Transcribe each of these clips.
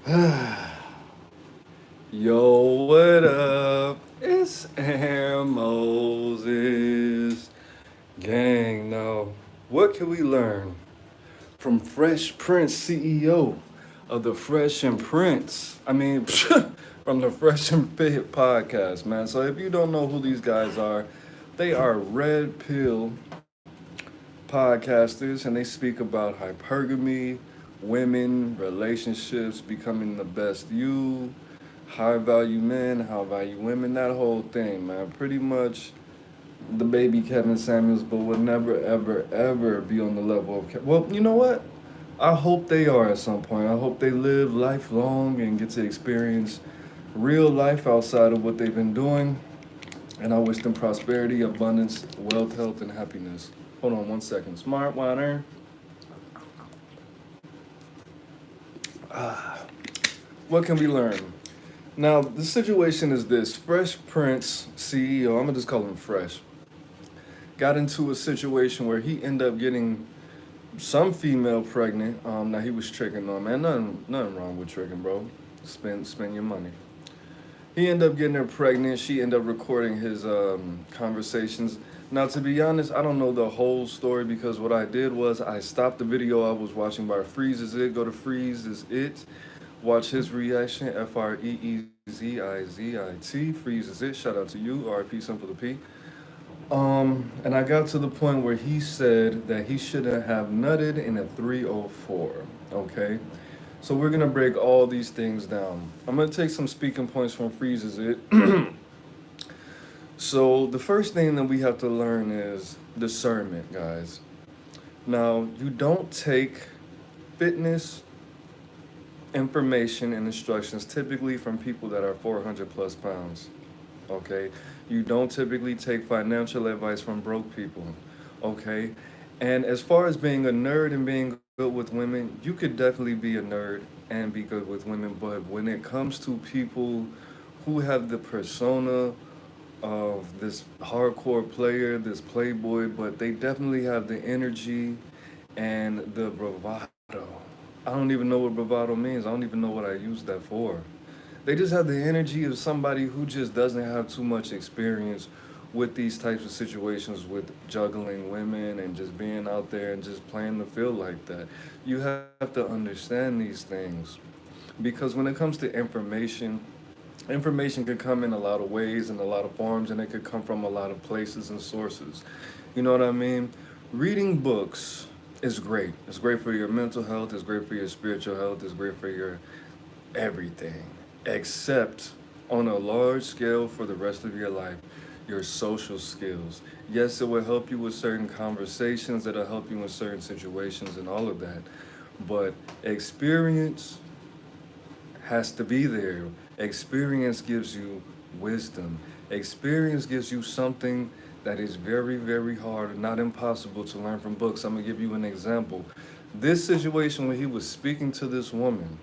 Yo, what up? It's Air Moses. Gang, now, what can we learn from Fresh Prince CEO of the Fresh and Prince? From the Fresh and Fit podcast, man. So, if you don't know who these guys are, they are red pill podcasters and they speak about hypergamy, women, relationships, becoming the best you, high value men, high value women, that whole thing, man. Pretty much the baby Kevin Samuels, but will never, ever, ever be on the level of Well, you know what? I hope they are at some point. I hope they live lifelong and get to experience real life outside of what they've been doing. And I wish them prosperity, abundance, wealth, health, and happiness. Hold on one second. Smart water. What can we learn? Now, the situation is this Fresh Prince CEO, I'm gonna just call him Fresh, got into a situation where he ended up getting some female pregnant. Now he was tricking on, man. Nothing wrong with tricking, bro. Spend your money. He ended up getting her pregnant. She ended up recording his conversations. Now, to be honest, I don't know the whole story because what I did was I stopped the video I was watching by Freeze Is It. Go to Freeze Is It. Watch his reaction. FREEZIZIT. Freeze Is It. Shout out to you. RIP Simple to P. And I got to the point where he said that he shouldn't have nutted in a 304. Okay? So we're gonna break all these things down. I'm gonna take some speaking points from Freezes It. So the first thing that we have to learn is discernment, guys. Now, you don't take fitness information and instructions typically from people that are 400 plus pounds. Okay? You don't typically take financial advice from broke people. Okay? And as far as being a nerd and being good with women, you could definitely be a nerd and be good with women, but when it comes to people who have the persona of this hardcore player, this playboy, but they definitely have the energy and the bravado. I don't even know what bravado means. I don't even know what I use that for. They just have the energy of somebody who just doesn't have too much experience with these types of situations with juggling women and just being out there and just playing the field like that. You have to understand these things because when it comes to information, information can come in a lot of ways and a lot of forms and it could come from a lot of places and sources. You know what I mean? Reading books is great. It's great for your mental health, it's great for your spiritual health, it's great for your everything, except on a large scale for the rest of your life, your social skills. Yes, it will help you with certain conversations, it'll help you in certain situations and all of that. But experience has to be there. Experience gives you wisdom. Experience gives you something that is very, very hard, not impossible to learn from books. I'm gonna give you an example. This situation when he was speaking to this woman,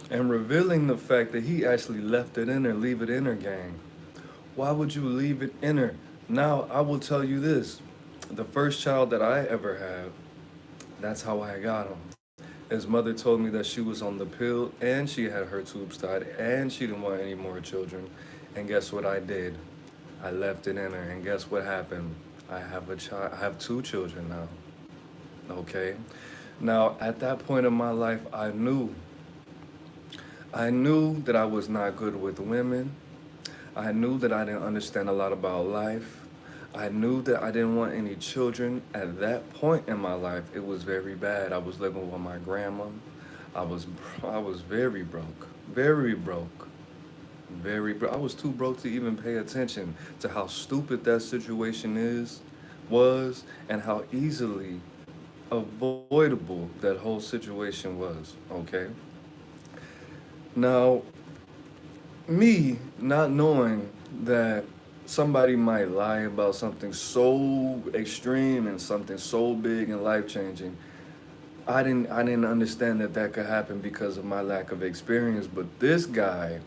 and revealing the fact that he actually left it in her, leave it in her, gang. Why would you leave it in her? Now, I will tell you this. The first child that I ever had, that's how I got him. His mother told me that she was on the pill and she had her tubes tied and she didn't want any more children. And guess what I did? I left it in her. And guess what happened? I have a child. I have two children now. Okay? Now, at that point in my life, I knew that I was not good with women. I knew that I didn't understand a lot about life. I knew that I didn't want any children. At that point in my life, it was very bad. I was living with my grandma. I was I was very broke. Very broke. Very broke. I was too broke to even pay attention to how stupid that situation was and how easily avoidable that whole situation was, okay? Now, me not knowing that somebody might lie about something so extreme and something so big and life changing, I didn't understand that that could happen because of my lack of experience. But this guy,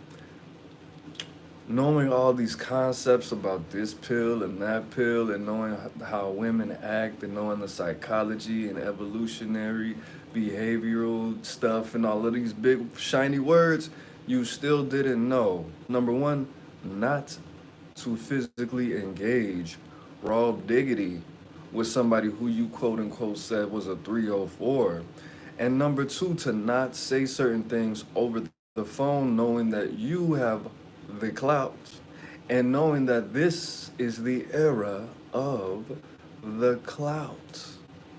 knowing all these concepts about this pill and that pill, and knowing how women act, and knowing the psychology and evolutionary behavioral stuff and all of these big shiny words, you still didn't know. Number one, not to physically engage raw diggity with somebody who you quote unquote said was a 304. And number two, to not say certain things over the phone, knowing that you have the clout, and knowing that this is the era of the clout.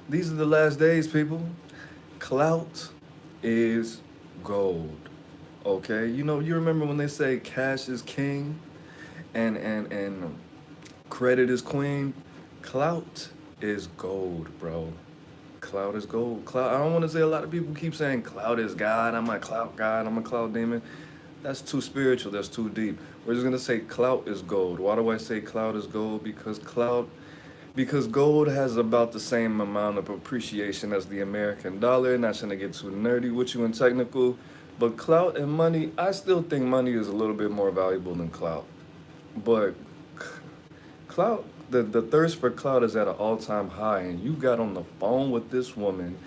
These are the last days, people. Clout is gold. Okay? You remember when they say cash is king and credit is queen? Clout is gold, bro. Cloud is gold. Cloud. I don't want to say, a lot of people keep saying cloud is God. I'm a cloud God. I'm a cloud demon. That's too spiritual. That's too deep. We're just gonna say clout is gold. Why do I say cloud is gold? Because gold has about the same amount of appreciation as the American dollar. Not trying to get too nerdy with you and technical, but clout and money, I still think money is a little bit more valuable than clout. But clout, the thirst for clout is at an all-time high, and you got on the phone with this woman,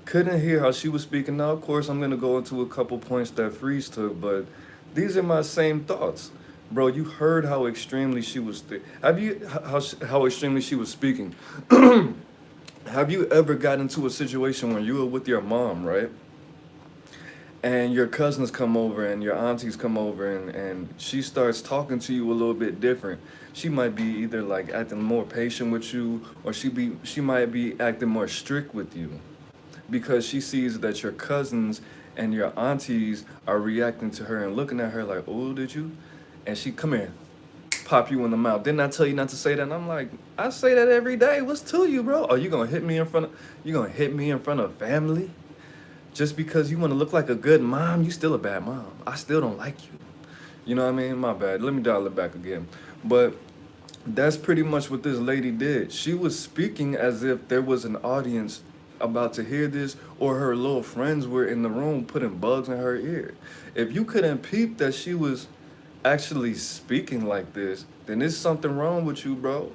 couldn't hear how she was speaking. Now, of course, I'm gonna go into a couple points that Freeze took, but these are my same thoughts. Bro, you heard how extremely she was. Have you how extremely she was speaking? Have you ever got into a situation where you were with your mom, right? And your cousins come over and your aunties come over, and she starts talking to you a little bit different. She might be either like acting more patient with you, or she might be acting more strict with you, because she sees that your cousins and your aunties are reacting to her and looking at her like, oh, did you? And she come here, pop you in the mouth. Didn't I tell you not to say that? And I'm like, I say that every day. What's to you, bro? Are you gonna hit me in front of family? Just because you want to look like a good mom, you still a bad mom. I still don't like you. You know what I mean? My bad. Let me dial it back again. But that's pretty much what this lady did. She was speaking as if there was an audience about to hear this, or her little friends were in the room putting bugs in her ear. If you couldn't peep that she was actually speaking like this, then there's something wrong with you, bro.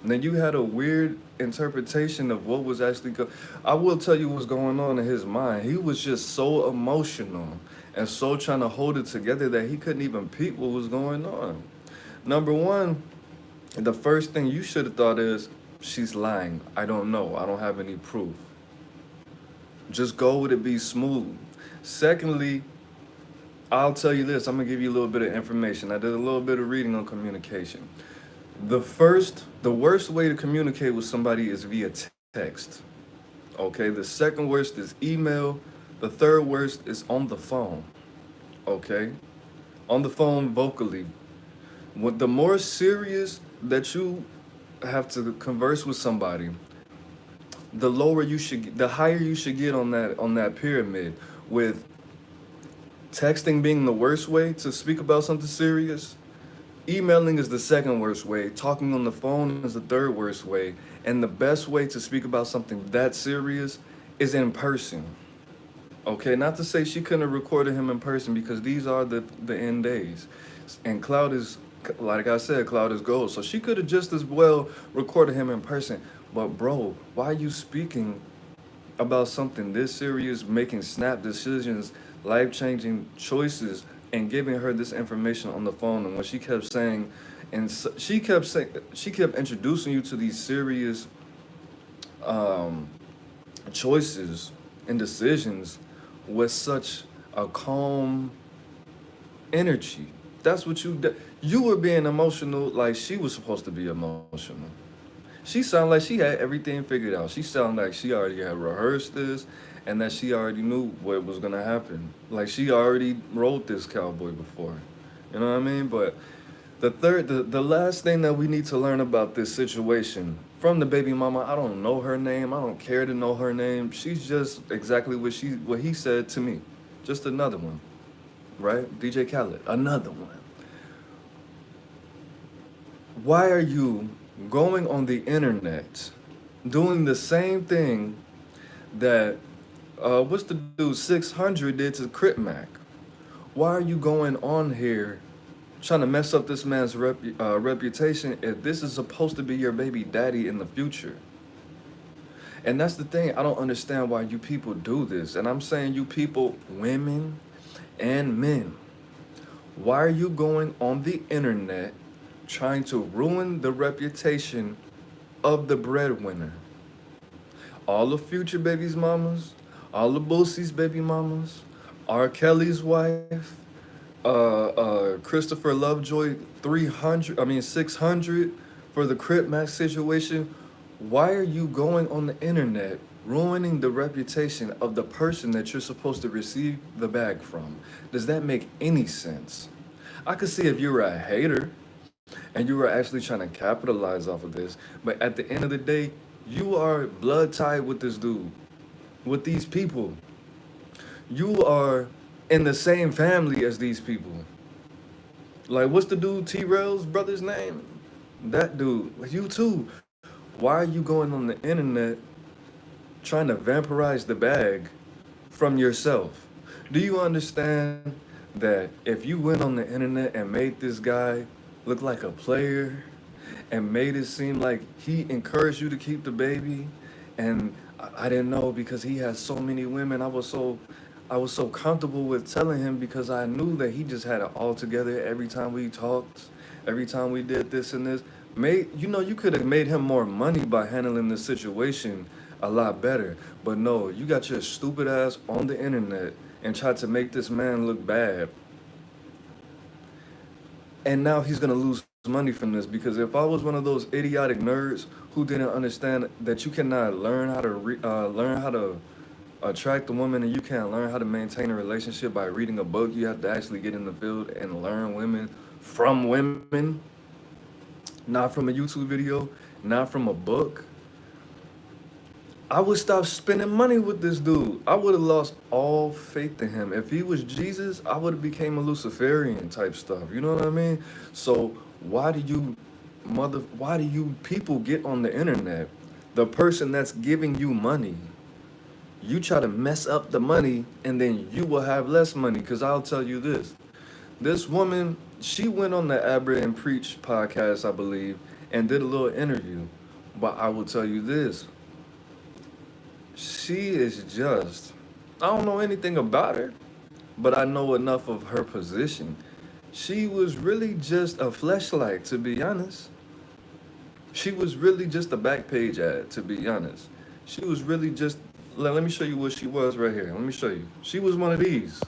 And then you had a weird interpretation of what was actually I will tell you what's going on in his mind. He was just so emotional and so trying to hold it together that he couldn't even peep what was going on. Number one, the first thing you should have thought is, she's lying. I don't know. I don't have any proof. Just go with it, be smooth. Secondly, I'll tell you this. I'm going to give you a little bit of information. I did a little bit of reading on communication. The worst way to communicate with somebody is via text. Okay? The second worst is email. The third worst is on the phone. Okay? On the phone vocally. The more serious that you have to converse with somebody, the higher you should get on that pyramid, with texting being the worst way to speak about something serious. Emailing is the second worst way. Talking on the phone is the third worst way. And the best way to speak about something that serious is in person. Okay, not to say she couldn't have recorded him in person, because these are the end days. And cloud is, like I said, cloud is gold. So she could have just as well recorded him in person. But bro, why are you speaking about something this serious, making snap decisions, life-changing choices, and giving her this information on the phone? And when she kept saying, she kept introducing you to these serious choices and decisions with such a calm energy. That's what you were being emotional like she was supposed to be emotional. She sounded like she had everything figured out. She sounded like she already had rehearsed this, and that she already knew what was gonna happen. Like she already wrote this cowboy before. You know what I mean? But the last thing that we need to learn about this situation from the baby mama, I don't know her name. I don't care to know her name. She's just exactly what he said to me. Just another one, right? DJ Khaled, another one. Why are you going on the internet doing the same thing that what's the dude 600 did to Crip Mac? Why are you going on here trying to mess up this man's reputation if this is supposed to be your baby daddy in the future. And that's the thing. I don't understand why you people do this. And I'm saying you people, women and men, why are you going on the internet trying to ruin the reputation of the breadwinner? All the future babies mamas, all the Boosie's baby mamas, R. Kelly's wife, Christopher Lovejoy 600 for the Crip Max situation. Why are you going on the internet ruining the reputation of the person that you're supposed to receive the bag from? Does that make any sense? I could see if you were a hater and you were actually trying to capitalize off of this, but at the end of the day, you are blood tied with this dude, with these people. You are in the same family as these people. Like, what's the dude T-Rail's brother's name? That dude. You too. Why are you going on the internet trying to vampirize the bag from yourself? Do you understand that if you went on the internet and made this guy look like a player and made it seem like he encouraged you to keep the baby, and I didn't know because he has so many women, I was so comfortable with telling him because I knew that he just had it all together every time we talked, every time we did this and this. You could have made him more money by handling the situation a lot better. But no, you got your stupid ass on the internet and tried to make this man look bad. And now he's gonna lose money from this because if I was one of those idiotic nerds who didn't understand that you cannot learn how to attract a woman and you can't learn how to maintain a relationship by reading a book, you have to actually get in the field and learn women from women, not from a YouTube video, not from a book. I would stop spending money with this dude. I would have lost all faith in him. If he was Jesus, I would have became a Luciferian type stuff. You know what I mean? So why do you people get on the internet? The person that's giving you money, you try to mess up the money and then you will have less money. Cause I'll tell you this woman, she went on the Abra and Preach podcast, I believe, and did a little interview. But I will tell you this. She is just, I don't know anything about her, but I know enough of her position. She was really just a fleshlight, to be honest. She was really just a back page ad, to be honest. She was really just, let me show you what she was right here. Let me show you. She was one of these.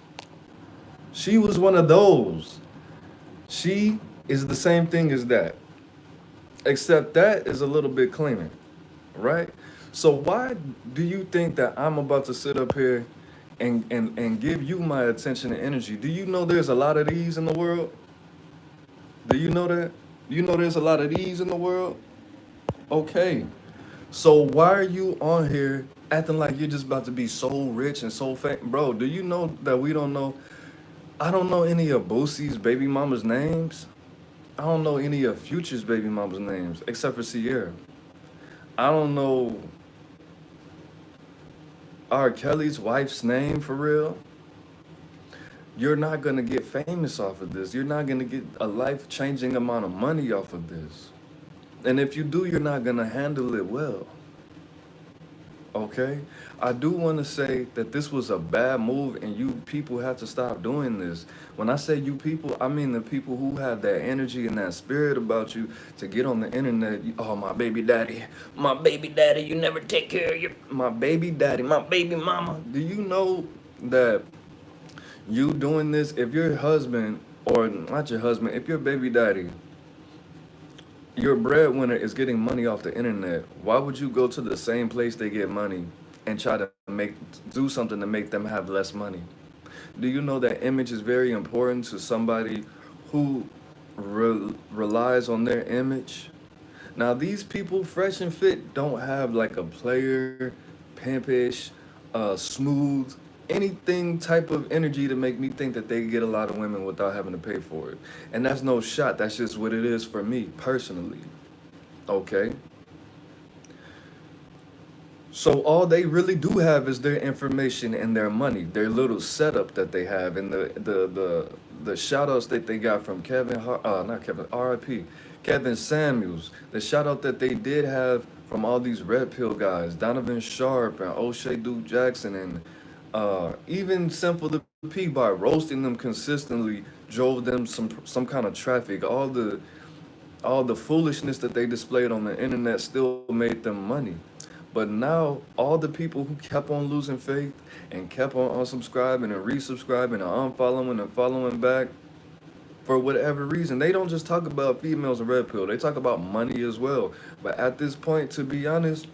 She was one of those. She is the same thing as that, except that is a little bit cleaner, right? So why do you think that I'm about to sit up here and give you my attention and energy? Do you know there's a lot of these in the world? Do you know that? You know there's a lot of these in the world? Okay. So why are you on here acting like you're just about to be so rich and so famous? Bro, do you know that we don't know? I don't know any of Boosie's baby mama's names. I don't know any of Future's baby mama's names, except for Sierra. I don't know R. Kelly's wife's name for real. You're not gonna get famous off of this. You're not gonna get a life-changing amount of money off of this. And if you do, you're not gonna handle it well. Okay? I do want to say that this was a bad move and you people have to stop doing this. When I say you people, I mean the people who have that energy and that spirit about you to get on the internet. Oh, my baby daddy, you never take care of my baby daddy, my baby mama. Do you know that you doing this, if your husband, or not your husband, if your baby daddy, your breadwinner is getting money off the internet, why would you go to the same place they get money and try to do something to make them have less money? Do you know that image is very important to somebody who relies on their image? Now, these people, Fresh and Fit, don't have like a player, pimpish, smooth, anything type of energy to make me think that they get a lot of women without having to pay for it. And that's no shot. That's just what it is for me personally. Okay? So all they really do have is their information and their money, their little setup that they have, and the shout outs that they got from not Kevin, RIP, Kevin Samuels, the shout out that they did have from all these Red Pill guys, Donovan Sharp and O'Shea Duke Jackson, and even Simple the P by roasting them consistently drove them some kind of traffic. All the foolishness that they displayed on the internet still made them money. But now all the people who kept on losing faith and kept on unsubscribing and resubscribing and unfollowing and following back for whatever reason, they don't just talk about females and red pill. They talk about money as well. But at this point, to be honest,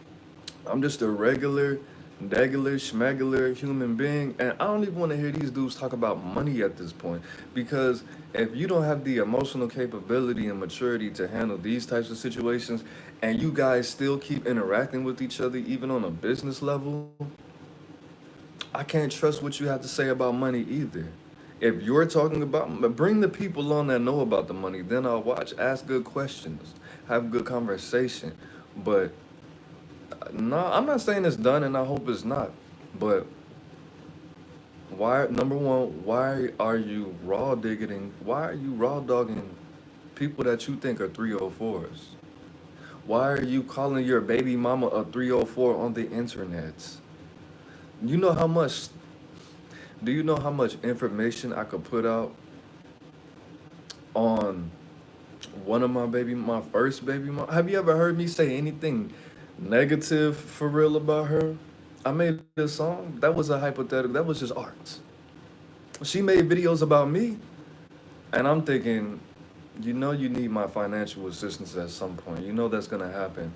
I'm just a regular, schmegular human being, and I don't even want to hear these dudes talk about money at this point. Because if you don't have the emotional capability and maturity to handle these types of situations, and you guys still keep interacting with each other, even on a business level, I can't trust what you have to say about money either. If you're talking about, bring the people on that know about the money, then I'll watch. Ask good questions, have good conversation. But no, I'm not saying it's done, and I hope it's not. But why? Number one, why are you raw digging? Why are you raw dogging people that you think are 304s? Why are you calling your baby mama a 304 on the internet? You know how much? Do you know how much information I could put out on one of my first baby mom? Have you ever heard me say anything negative for real about her? I made this song. That was a hypothetical. That was just art. She made videos about me, and I'm thinking, you know, you need my financial assistance at some point. You know that's gonna happen.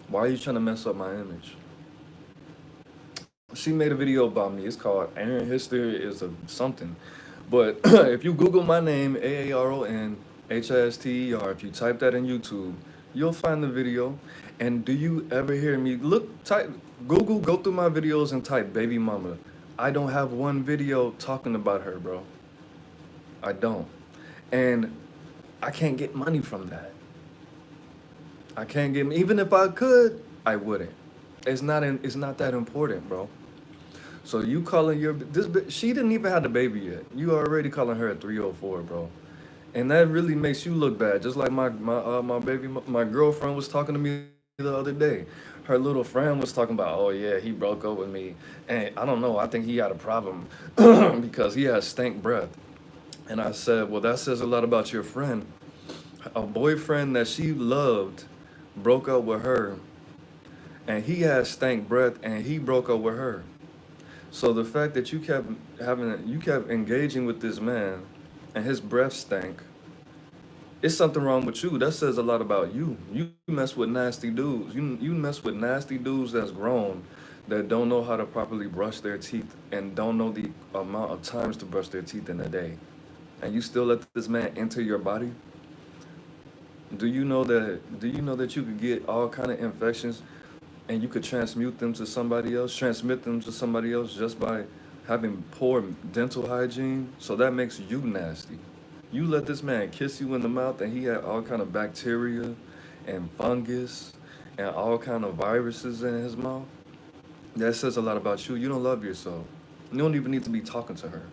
Why are you trying to mess up my image? She made a video about me. It's called Aaron History is a something. But if you Google my name, AARON HISTER, if you type that in YouTube, you'll find the video. And do you ever hear me Google, go through my videos and type baby mama. I don't have one video talking about her, bro. I don't. And I can't get money from that. I can't get, even if I could, I wouldn't. It's not that important, bro. So you calling she didn't even have the baby yet. You already calling her a 304, bro. And that really makes you look bad. Just like my girlfriend was talking to me the other day. Her little friend was talking about, oh yeah, he broke up with me. And I don't know, I think he had a problem because he has stank breath. And I said, well, that says a lot about your friend. A boyfriend that she loved broke up with her, and he had stank breath, and he broke up with her. So the fact that you kept engaging with this man, and his breath stank, it's something wrong with you. That says a lot about you. You mess with nasty dudes. You mess with nasty dudes that's grown, that don't know how to properly brush their teeth and don't know the amount of times to brush their teeth in a day. And you still let this man enter your body? Do you know that you could get all kind of infections and you could transmit them to somebody else just by having poor dental hygiene? So that makes you nasty. You let this man kiss you in the mouth and he had all kind of bacteria and fungus and all kind of viruses in his mouth. That says a lot about you. You don't love yourself. You don't even need to be talking to her.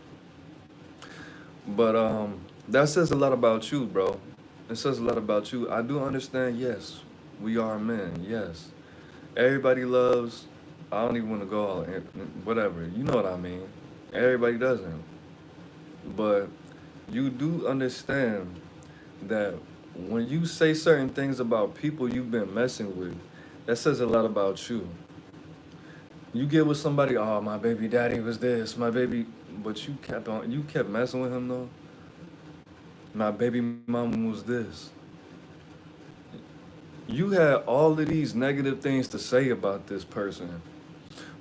But that says a lot about you, bro. It says a lot about you. I do understand, yes, we are men, yes. Everybody loves, I don't even want to go all, whatever, you know what I mean. Everybody doesn't. But you do understand that when you say certain things about people you've been messing with, that says a lot about you. You get with somebody, oh, my baby daddy was this, but you kept messing with him though. My baby mama was this. You had all of these negative things to say about this person,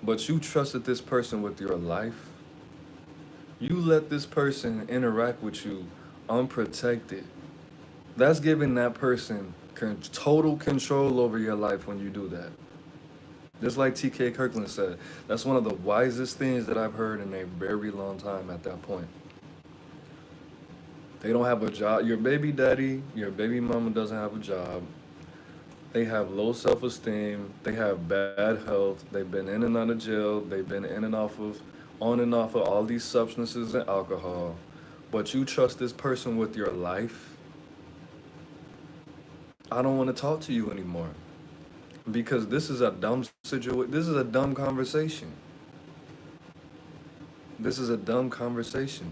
but you trusted this person with your life. You let this person interact with you unprotected. That's giving that person total control over your life when you do that. Just like T.K. Kirkland said, that's one of the wisest things that I've heard in a very long time at that point. They don't have a job. Your baby daddy, your baby mama doesn't have a job. They have low self-esteem. They have bad health. They've been in and out of jail. They've been on and off of all these substances and alcohol. but you trust this person with your life, I don't want to talk to you anymore because this is a dumb situation. This is a dumb conversation. This is a dumb conversation.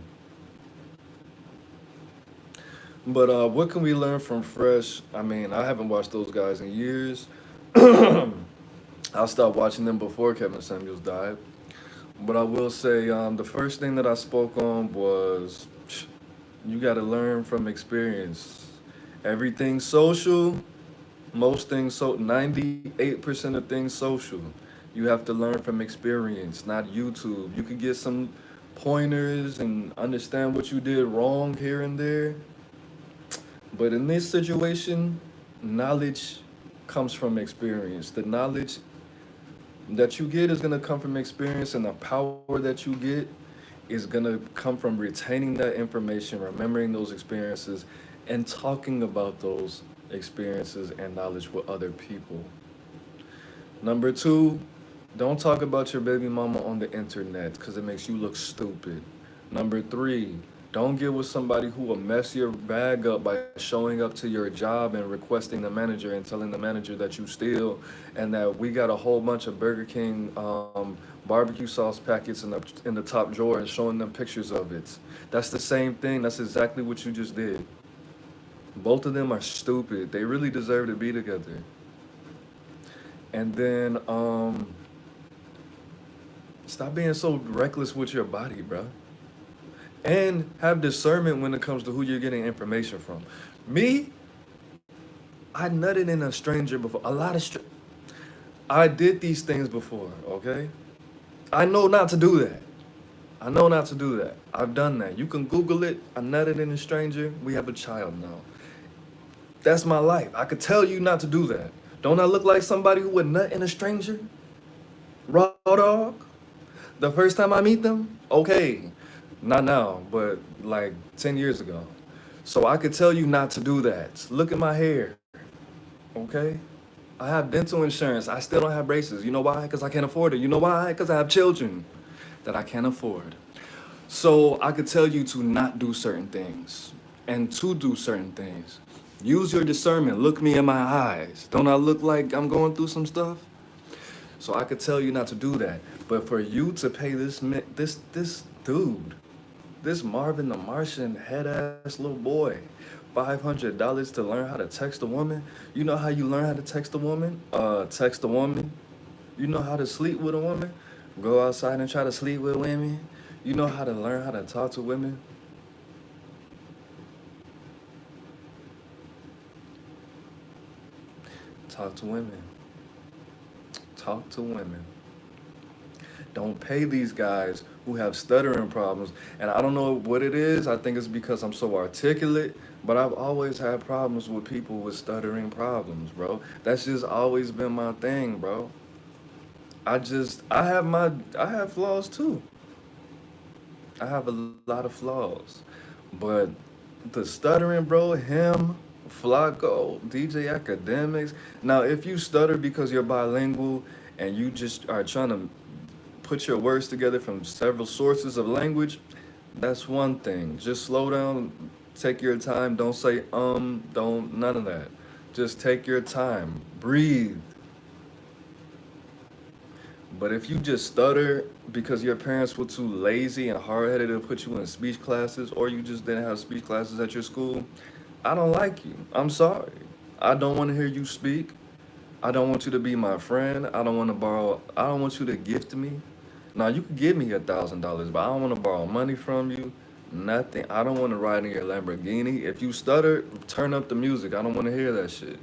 But what can we learn from Fresh? I mean, I haven't watched those guys in years. I stopped watching them before Kevin Samuels died. But I will say the first thing that I spoke on was you got to learn from experience. Everything social, most things, so 98% of things social. You have to learn from experience, not YouTube. You can get some pointers and understand what you did wrong here and there. But in this situation, knowledge comes from experience. The knowledge that you get is going to come from experience, and the power that you get is going to come from retaining that information, remembering those experiences, and talking about those experiences and knowledge with other people. Number two, don't talk about your baby mama on the internet because it makes you look stupid. Number three, don't get with somebody who will mess your bag up by showing up to your job and requesting the manager and telling the manager that you steal and that we got a whole bunch of Burger King barbecue sauce packets in the top drawer and showing them pictures of it. That's the same thing. That's exactly what you just did. Both of them are stupid. They really deserve to be together. And then stop being so reckless with your body, bro. And have discernment when it comes to who you're getting information from. Me, I nutted in a stranger before. I did these things before, okay? I know not to do that. I know not to do that. I've done that. You can Google it. I nutted in a stranger. We have a child now. That's my life. I could tell you not to do that. Don't I look like somebody who would nut in a stranger? Raw dog? The first time I meet them? Okay. Not now, but like 10 years ago. So I could tell you not to do that. Look at my hair. Okay? I have dental insurance. I still don't have braces. You know why? Because I can't afford it. You know why? Because I have children that I can't afford. So I could tell you to not do certain things and to do certain things. Use your discernment. Look me in my eyes. Don't I look like I'm going through some stuff? So I could tell you not to do that. But for you to pay this dude, this Marvin the Martian head ass little boy, $500 to learn how to text a woman. You know how you learn how to text a woman? Text a woman. You know how to sleep with a woman? Go outside and try to sleep with women. You know how to learn how to talk to women? Talk to women. Talk to women. Don't pay these guys who have stuttering problems. And I don't know what it is. I think it's because I'm so articulate, but I've always had problems with people with stuttering problems, bro. That's just always been my thing, bro. I have flaws too. I have a lot of flaws. But the stuttering, bro, him, Flacco, DJ Academics. Now, if you stutter because you're bilingual and you just are trying to put your words together from several sources of language, that's one thing. Just slow down, take your time. Don't say don't none of that. Just take your time. Breathe. But if you just stutter because your parents were too lazy and hard-headed to put you in speech classes, or you just didn't have speech classes at your school, I don't like you. I'm sorry. I don't want to hear you speak. I don't want you to be my friend. I don't want you to gift me. Now you can give me $1,000, but I don't want to borrow money from you. Nothing. I don't want to ride in your Lamborghini. If you stutter, turn up the music. I don't want to hear that shit.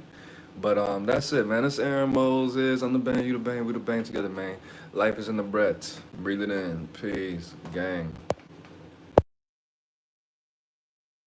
But that's it, man. It's Aaron Moses. I'm the band, you the band, we the band together, man. Life is in the breath. Breathe it in. Peace, gang.